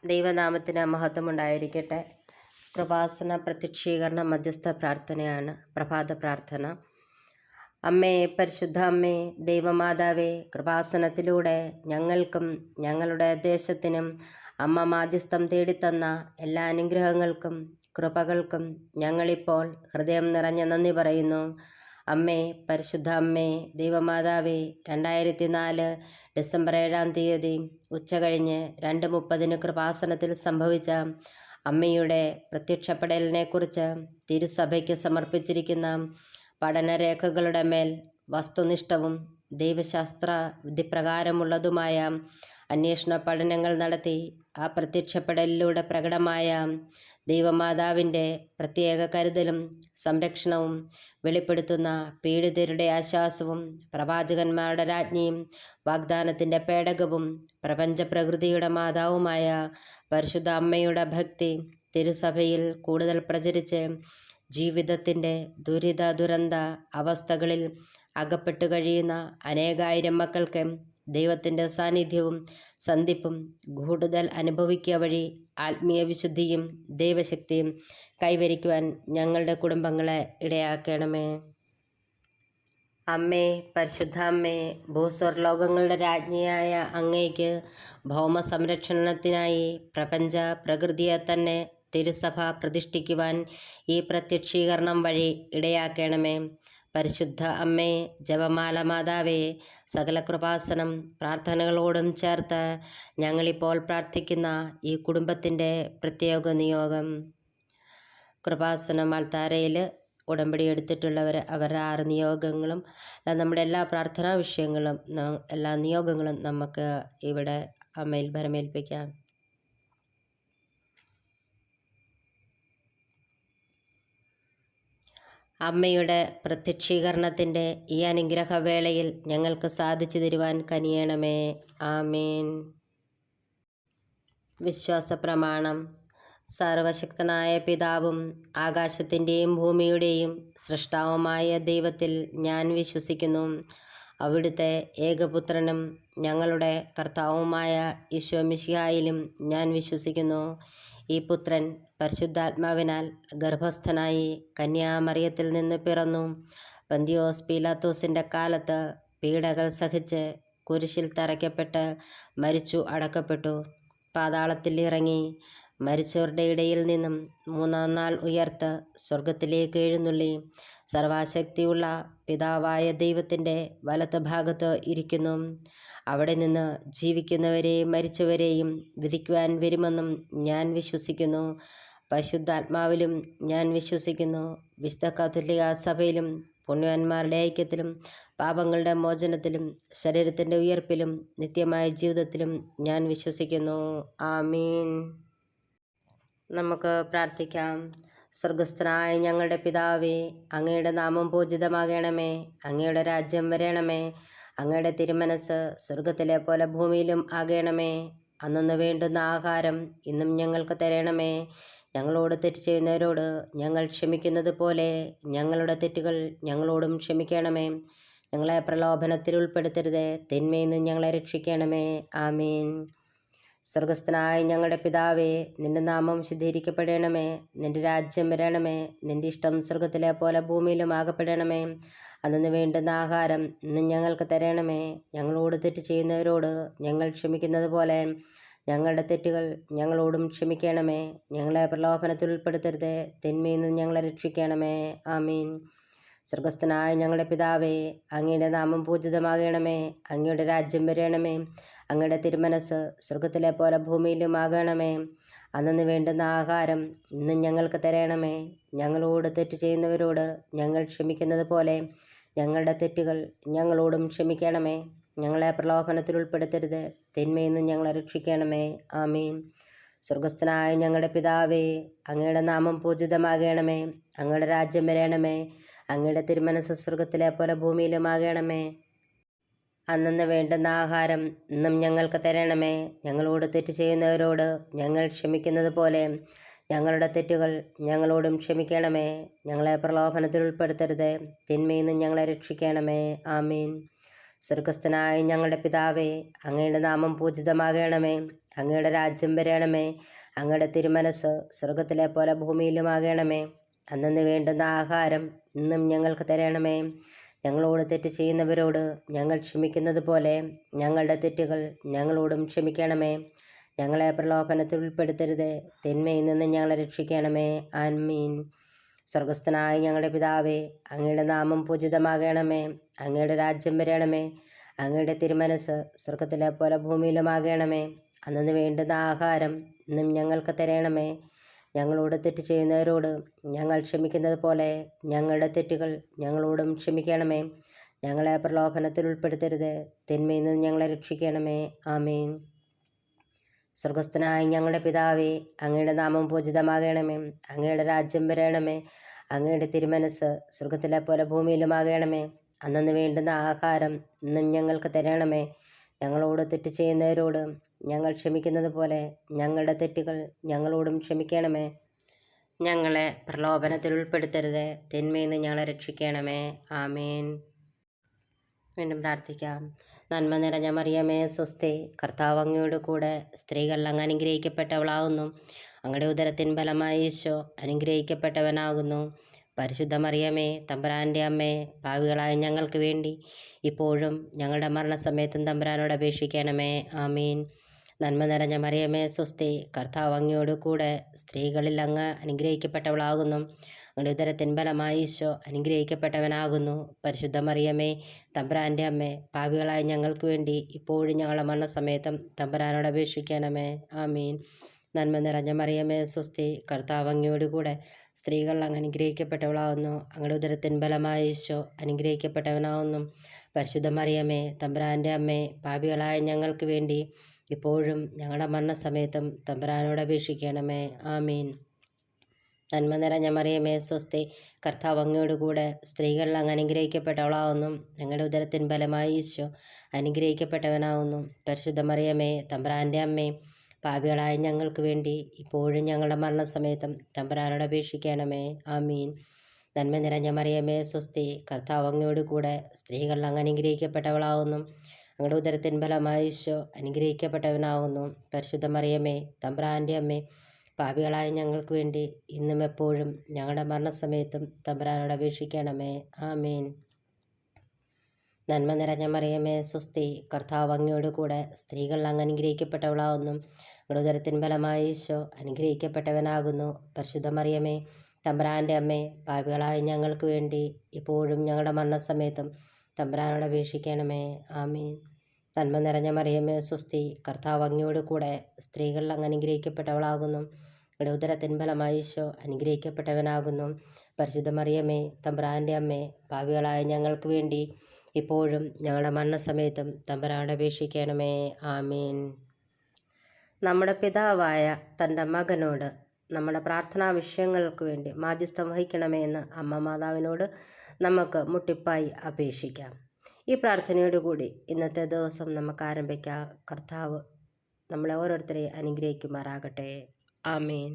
ദൈവനാമത്തിന് മഹത്വമുണ്ടായിരിക്കട്ടെ. കൃപാസന പ്രത്യക്ഷീകരണ മധ്യസ്ഥ പ്രാർത്ഥനയാണ് പ്രഭാത പ്രാർത്ഥന. അമ്മേ, പരിശുദ്ധ അമ്മേ, ദൈവമാതാവേ, കൃപാസനത്തിലൂടെ ഞങ്ങൾക്കും ഞങ്ങളുടെ ദേശത്തിനും അമ്മ മാധ്യസ്ഥം തേടിത്തന്ന എല്ലാ അനുഗ്രഹങ്ങൾക്കും കൃപകൾക്കും ഞങ്ങളിപ്പോൾ ഹൃദയം നിറഞ്ഞ നന്ദി പറയുന്നു. അമ്മേ, പരിശുദ്ധ അമ്മേ, ദൈവമാതാവേ, 2004 ഡിസംബർ 7-ാം തീയതി ഉച്ചകഴിഞ്ഞ് 2:30 കൃപാസനത്തിൽ സംഭവിച്ച അമ്മയുടെ പ്രത്യക്ഷപ്പെടലിനെക്കുറിച്ച് തിരുസഭയ്ക്ക് സമർപ്പിച്ചിരിക്കുന്ന പഠനരേഖകളുടെ മേൽ വസ്തുനിഷ്ഠവും ദൈവശാസ്ത്ര വിധിപ്രകാരമുള്ളതുമായ അന്വേഷണ പഠനങ്ങൾ നടത്തി ആ പ്രത്യക്ഷപ്പെടലിലൂടെ പ്രകടമായ ദൈവമാതാവിൻ്റെ പ്രത്യേക കരുതലും സംരക്ഷണവും വെളിപ്പെടുത്തുന്ന പീഡിതരുടെ ആശ്വാസവും പ്രവാചകന്മാരുടെ രാജ്ഞിയും വാഗ്ദാനത്തിൻ്റെ പേടകവും പ്രപഞ്ചപ്രകൃതിയുടെ മാതാവുമായ പരിശുദ്ധ അമ്മയുടെ ഭക്തി തിരുസഭയിൽ കൂടുതൽ പ്രചരിച്ച് ജീവിതത്തിൻ്റെ ദുരിത അവസ്ഥകളിൽ അകപ്പെട്ടു കഴിയുന്ന അനേകായിരം മക്കൾക്ക് ദൈവത്തിൻ്റെ സാന്നിധ്യവും സന്ധിപ്പും കൂടുതൽ അനുഭവിക്കുക വഴി ആത്മീയ വിശുദ്ധിയും ദൈവശക്തിയും കൈവരിക്കുവാൻ ഞങ്ങളുടെ കുടുംബങ്ങളെ ഇടയാക്കണമേ. അമ്മേ, പരിശുദ്ധ അമ്മേ, ഭൂസ്വർലോകങ്ങളുടെ രാജ്ഞിയായ അങ്ങേക്ക് ഭൗമ സംരക്ഷണത്തിനായി പ്രപഞ്ച പ്രകൃതിയെ തന്നെ തിരുസഭ പ്രതിഷ്ഠിക്കുവാൻ ഈ പ്രത്യക്ഷീകരണം വഴി ഇടയാക്കണമേ. പരിശുദ്ധ അമ്മേ, ജപമാല മാതാവേ, സകല കൃപാസനം പ്രാർത്ഥനകളോടും ചേർത്ത് ഞങ്ങളിപ്പോൾ പ്രാർത്ഥിക്കുന്ന ഈ കുടുംബത്തിൻ്റെ പ്രത്യേക നിയോഗം. കൃപാസനം അൾത്താരയിൽ ഉടമ്പടി എടുത്തിട്ടുള്ളവർ അവരുടെ 6 നിയോഗങ്ങളും നമ്മുടെ എല്ലാ പ്രാർത്ഥനാ വിഷയങ്ങളും എല്ലാ നിയോഗങ്ങളും നമുക്ക് ഇവിടെ അമ്മയിൽ ഭരമേൽപ്പിക്കാം. അമ്മയുടെ പ്രത്യക്ഷീകരണത്തിൻ്റെ ഈ അനുഗ്രഹവേളയിൽ ഞങ്ങൾക്ക് സാധിച്ചു തരുവാൻ കനിയണമേ. ആമേൻ. വിശ്വാസ പ്രമാണം. സർവശക്തനായ പിതാവും ആകാശത്തിൻ്റെയും ഭൂമിയുടെയും സൃഷ്ടാവുമായ ദൈവത്തിൽ ഞാൻ വിശ്വസിക്കുന്നു. അവിടുത്തെ ഏകപുത്രനും ഞങ്ങളുടെ കർത്താവുമായ ഈശോ മിശിഹായിലും ഞാൻ വിശ്വസിക്കുന്നു. ഈ പുത്രൻ പരിശുദ്ധാത്മാവിനാൽ ഗർഭസ്ഥനായി കന്യാമറിയത്തിൽ നിന്ന് പിറന്നു. പന്തിയോസ് പീലാത്തോസിൻ്റെ കാലത്ത് പീഡകൾ സഹിച്ച് കുരിശിൽ തറയ്ക്കപ്പെട്ട് മരിച്ചു അടക്കപ്പെട്ടു. പാതാളത്തിൽ ഇറങ്ങി മരിച്ചവരുടെ ഇടയിൽ നിന്നും 3-ാം നാൾ ഉയർത്ത് സ്വർഗത്തിലേക്ക് എഴുന്നള്ളി സർവശക്തിയുള്ള പിതാവായ ദൈവത്തിൻ്റെ വലത്ത് ഭാഗത്ത് ഇരിക്കുന്നു. അവിടെ നിന്ന് ജീവിക്കുന്നവരെയും മരിച്ചവരെയും വിധിക്കുവാൻ വരുമെന്നും ഞാൻ വിശ്വസിക്കുന്നു. പരിശുദ്ധാത്മാവിലും ഞാൻ വിശ്വസിക്കുന്നു. വിശുദ്ധ കത്തോലിക്ക സഭയിലും പുണ്യവാന്മാരുടെ ഐക്യത്തിലും പാപങ്ങളുടെ മോചനത്തിലും ശരീരത്തിൻ്റെ ഉയർപ്പിലും നിത്യമായ ജീവിതത്തിലും ഞാൻ വിശ്വസിക്കുന്നു. ആമീൻ. നമുക്ക് പ്രാർത്ഥിക്കാം. സ്വർഗസ്ഥനായ ഞങ്ങളുടെ പിതാവേ, അങ്ങയുടെ നാമം പൂജിതമാകണമേ. അങ്ങയുടെ രാജ്യം വരണമേ. അങ്ങയുടെ തിരുമനസ് സ്വർഗത്തിലെ പോലെ ഭൂമിയിലും ആകണമേ. അന്നു വേണ്ടുന്ന ആഹാരം ഇന്നും ഞങ്ങൾക്ക് തരണമേ. ഞങ്ങളോട് തെറ്റ് ചെയ്യുന്നവരോട് ഞങ്ങൾ ക്ഷമിക്കുന്നത് പോലെ ഞങ്ങളുടെ തെറ്റുകൾ ഞങ്ങളോടും ക്ഷമിക്കണമേ. ഞങ്ങളെ പ്രലോഭനത്തിൽ ഉൾപ്പെടുത്തരുതേ, തിന്മയിൽ നിന്ന് ഞങ്ങളെ രക്ഷിക്കണമേ. ആമീൻ. സ്വർഗസ്ഥനായ ഞങ്ങളുടെ പിതാവേ, നിന്റെ നാമം ശുദ്ധീകരിക്കപ്പെടണമേ. നിന്റെ രാജ്യം വരണമേ. നിന്റെ ഇഷ്ടം സ്വർഗത്തിലെ പോലെ ഭൂമിയിലും ആകപ്പെടണമേ. അന്നു വേണ്ടുന്ന ആഹാരം ഇന്ന് ഞങ്ങൾക്ക് തരണമേ. ഞങ്ങളോട് തെറ്റ് ചെയ്യുന്നവരോട് ഞങ്ങൾ ക്ഷമിക്കുന്നത് പോലെ ഞങ്ങളുടെ തെറ്റുകൾ ഞങ്ങളോടും ക്ഷമിക്കണമേ. ഞങ്ങളെ പ്രലോഭനത്തിൽ ഉൾപ്പെടുത്തരുതേ, തിന്മയിൽ നിന്ന് ഞങ്ങളെ രക്ഷിക്കണമേ. ആമീൻ. സ്വർഗസ്ഥനായ ഞങ്ങളുടെ പിതാവേ, അങ്ങയുടെ നാമം പൂജിതമാകണമേ. അങ്ങയുടെ രാജ്യം വരണമേ. അങ്ങയുടെ തിരുമനസ് സ്വർഗത്തിലെ പോലെ ഭൂമിയിലും ആകണമേ. അന്നു വേണ്ടുന്ന ആഹാരം ഇന്ന് ഞങ്ങൾക്ക് തരണമേ. ഞങ്ങളോട് തെറ്റ് ചെയ്യുന്നവരോട് ഞങ്ങൾ ക്ഷമിക്കുന്നത് പോലെ ഞങ്ങളുടെ തെറ്റുകൾ ഞങ്ങളോടും ക്ഷമിക്കണമേ. ഞങ്ങളെ പ്രലോഭനത്തിൽ ഉൾപ്പെടുത്തരുത്, തിന്മയിൽ നിന്ന് ഞങ്ങളെ രക്ഷിക്കണമേ. ആമീൻ. സ്വർഗസ്ഥനായ ഞങ്ങളുടെ പിതാവേ, അങ്ങയുടെ നാമം പൂജിതമാകണമേ. അങ്ങയുടെ രാജ്യം വരണമേ. അങ്ങയുടെ തിരുമനസ് സ്വർഗത്തിലെ പോലെ ഭൂമിയിലും ആകണമേ. അന്നു വേണ്ടുന്ന ആഹാരം ഇന്നും ഞങ്ങൾക്ക് തരണമേ. ഞങ്ങളോട് തെറ്റ് ചെയ്യുന്നവരോട് ഞങ്ങൾ ക്ഷമിക്കുന്നത് പോലെ ഞങ്ങളുടെ തെറ്റുകൾ ഞങ്ങളോടും ക്ഷമിക്കണമേ. ഞങ്ങളെ പ്രലോഭനത്തിൽ ഉൾപ്പെടുത്തരുത്, തിന്മയിൽ നിന്ന് ഞങ്ങളെ രക്ഷിക്കണമേ. ആമീൻ. സ്വർഗസ്ഥനായ ഞങ്ങളുടെ പിതാവേ, അങ്ങയുടെ നാമം പൂജിതമാകണമേ. അങ്ങയുടെ രാജ്യം വരണമേ. അങ്ങയുടെ തിരുമനസ് സ്വർഗത്തിലെ പോലെ ഭൂമിയിലുമാകണമേ. അന്നു വേണ്ടുന്ന ആഹാരം ഇന്നും ഞങ്ങൾക്ക് തരണമേ. ഞങ്ങളോട് തെറ്റ് ചെയ്യുന്നവരോട് ഞങ്ങൾ ക്ഷമിക്കുന്നത് പോലെ ഞങ്ങളുടെ തെറ്റുകൾ ഞങ്ങളോടും ക്ഷമിക്കണമേ. ഞങ്ങളെ പ്രലോഭനത്തിൽ ഉൾപ്പെടുത്തരുത്, തിന്മയിൽ നിന്ന് ഞങ്ങളെ രക്ഷിക്കണമേ. ആമീൻ. സ്വർഗസ്ഥനായ ഞങ്ങളുടെ പിതാവേ, അങ്ങയുടെ നാമം പൂജിതമാകണമേ. അങ്ങയുടെ രാജ്യം വരണമേ. അങ്ങയുടെ തിരുമനസ് സ്വർഗത്തിലെ പോലെ ഭൂമിയിലുമാകണമേ. അന്നു വേണ്ടുന്ന ആഹാരം ഇന്നും ഞങ്ങൾക്ക് തരണമേ. ഞങ്ങളോട് തെറ്റ് ചെയ്യുന്നവരോട് ഞങ്ങൾ ക്ഷമിക്കുന്നത് പോലെ ഞങ്ങളുടെ തെറ്റുകൾ ഞങ്ങളോടും ക്ഷമിക്കണമേ. ഞങ്ങളെ പ്രലോഭനത്തിൽ ഉൾപ്പെടുത്തരുത്, തിന്മയിൽ നിന്ന് ഞങ്ങളെ രക്ഷിക്കണമേ. ആമീൻ. സ്വർഗസ്ഥനായ ഞങ്ങളുടെ പിതാവേ, അങ്ങയുടെ നാമം പൂജിതമാകണമേ. അങ്ങയുടെ രാജ്യം വരണമേ. അങ്ങയുടെ തിരുമനസ് സ്വർഗത്തിലെ പോലെ ഭൂമിയിലുമാകണമേ. അന്നു വേണ്ടുന്ന ആഹാരം ഇന്നും ഞങ്ങൾക്ക് തരണമേ. ഞങ്ങളോട് തെറ്റ് ചെയ്യുന്നവരോട് ഞങ്ങൾ ക്ഷമിക്കുന്നത് പോലെ ഞങ്ങളുടെ തെറ്റുകൾ ഞങ്ങളോടും ക്ഷമിക്കണമേ. ഞങ്ങളെ പ്രലോഭനത്തിൽ ഉൾപ്പെടുത്തരുത്, തിന്മയിൽ നിന്ന് ഞങ്ങളെ രക്ഷിക്കണമേ. ആമേൻ. വീണ്ടും പ്രാർത്ഥിക്കാം. നന്മ നിറഞ്ഞ മറിയമേ സ്വസ്തി, കർത്താവ് അങ്ങയോട് കൂടെ സ്ത്രീകൾ അങ്ങ് അനുഗ്രഹിക്കപ്പെട്ടവളാകുന്നു. അങ്ങയുടെ ഉദരത്തിൻ ഫലമായി ഈശോ അനുഗ്രഹിക്കപ്പെട്ടവനാകുന്നു. പരിശുദ്ധ മറിയമേ തമ്പുരാൻ്റെ അമ്മേ, പാപികളായ ഞങ്ങൾക്ക് വേണ്ടി ഇപ്പോഴും ഞങ്ങളുടെ മരണസമയത്തും തമ്പുരാനോട് അപേക്ഷിക്കണമേ. ആമീൻ. നന്മ നിറഞ്ഞ മറിയമേ സ്വസ്തി, കർത്താവ് അങ്ങയോട് കൂടെ സ്ത്രീകളിൽ അങ്ങ് അനുഗ്രഹിക്കപ്പെട്ടവളാകുന്നു. അങ്ങയുടെ ഉദരത്തിൻ ഫലമായി ഈശോ അനുഗ്രഹിക്കപ്പെട്ടവനാകുന്നു. പരിശുദ്ധ മറിയമേ തമ്പുരാൻ്റെ അമ്മേ, പാപികളായ ഞങ്ങൾക്ക് വേണ്ടി ഇപ്പോഴും ഞങ്ങളുടെ മരണസമയത്തും തമ്പുരാനോട് അപേക്ഷിക്കണമേ. ആമീൻ. നന്മ നിറഞ്ഞ മറിയമേ സ്വസ്തി, കർത്താവ് അങ്ങയോട് കൂടെ സ്ത്രീകൾ അങ്ങ് അനുഗ്രഹിക്കപ്പെട്ടവളാകുന്നു. അങ്ങയുടെ ഉദരത്തിൻ ഫലമായി ഈശോ അനുഗ്രഹിക്കപ്പെട്ടവനാകുന്നു. പരിശുദ്ധ മറിയമേ തമ്പുരാൻ്റെ അമ്മേ, പാപികളായ ഞങ്ങൾക്ക് വേണ്ടി ഇപ്പോഴും ഞങ്ങളുടെ മരണസമയത്തും തമ്പുരാനോട് അപേക്ഷിക്കണമേ. ആമീൻ. നന്മ നിറഞ്ഞ മറിയമേ സ്വസ്തി, കർത്താവ് അങ്ങയോട് കൂടെ സ്ത്രീകൾ അങ്ങ് അനുഗ്രഹിക്കപ്പെട്ടവളാകുന്നു. ഞങ്ങളുടെ ഉദരത്തിൻ ഫലമായി ഈശോ അനുഗ്രഹിക്കപ്പെട്ടവനാകുന്നു. പരിശുദ്ധ മറിയമേ തമ്പുരാൻ്റെ അമ്മേ, പാപികളായ ഞങ്ങൾക്ക് വേണ്ടി ഇപ്പോഴും ഞങ്ങളുടെ മരണസമയത്തും തമ്പുരാനോട് അപേക്ഷിക്കണമേ. ആമീൻ. നന്മ നിറഞ്ഞ മറിയമേ സ്വസ്തി, കർത്താവ് അങ്ങയോട് കൂടെ സ്ത്രീകൾ അങ്ങ് അനുഗ്രഹിക്കപ്പെട്ടവളാകുന്നു. ഞങ്ങളുടെ ഉദരത്തിൻ ഫലമായി ഈശോ അനുഗ്രഹിക്കപ്പെട്ടവനാകുന്നു. പരിശുദ്ധ മറിയമേ തമ്പുരാൻ്റെ അമ്മേ, പാപികളായ ഞങ്ങൾക്ക് വേണ്ടി ഇന്നും എപ്പോഴും ഞങ്ങളുടെ മരണസമയത്തും തമ്പുരാനോട് അപേക്ഷിക്കണമേ. ആമീൻ. നന്മ നിറഞ്ഞ മറിയമേ സ്വസ്തി, കർത്താവ് അങ്ങയോട് കൂടെ സ്ത്രീകൾ അങ്ങ് അനുഗ്രഹിക്കപ്പെട്ടവളാകുന്നു. ഞങ്ങളുടെ ഉദരത്തിൻ ഫലമായി ഈശോ അനുഗ്രഹിക്കപ്പെട്ടവനാകുന്നു. പരിശുദ്ധ മറിയമേ തമ്പുരാൻ്റെ അമ്മേ, പാപികളായ ഞങ്ങൾക്ക് വേണ്ടി ഇപ്പോഴും ഞങ്ങളുടെ മരണസമയത്തും തമ്പുരാനോട് അപേക്ഷിക്കണമേ. ആമീൻ. നന്മ നിറഞ്ഞ മറിയമേ സ്വസ്തി, കർത്താവ് അങ്ങയോട് കൂടെ സ്ത്രീകൾ അങ്ങ് അനുഗ്രഹിക്കപ്പെട്ടവളാകുന്നു. ഞങ്ങളുടെ ഉദരത്തിൻ ഫലമായി ഈശോ അനുഗ്രഹിക്കപ്പെട്ടവനാകുന്നു. പരിശുദ്ധ മറിയമേ തമ്പുരാൻ്റെ അമ്മേ, പാപികളായ ഞങ്ങൾക്ക് വേണ്ടി ഇപ്പോഴും ഞങ്ങളുടെ മരണസമയത്തും തമ്പുരാനോട് അപേക്ഷിക്കണമേ. ആമീൻ. നമ്മുടെ പിതാവായ തൻ്റെ മകനോട് നമ്മുടെ പ്രാർത്ഥനാ വിഷയങ്ങൾക്ക് വേണ്ടി മാധ്യസ്ഥം വഹിക്കണമേ എന്ന് അമ്മ മാതാവിനോട് നമുക്ക് മുട്ടിപ്പായി അപേക്ഷിക്കാം. ഈ പ്രാർത്ഥനയോടുകൂടി ഇന്നത്തെ ദിവസം നമുക്ക് ആരംഭിക്കാം. കർത്താവ് നമ്മളെ ഓരോരുത്തരെയും അനുഗ്രഹിക്കുമാറാകട്ടെ. ആമേൻ.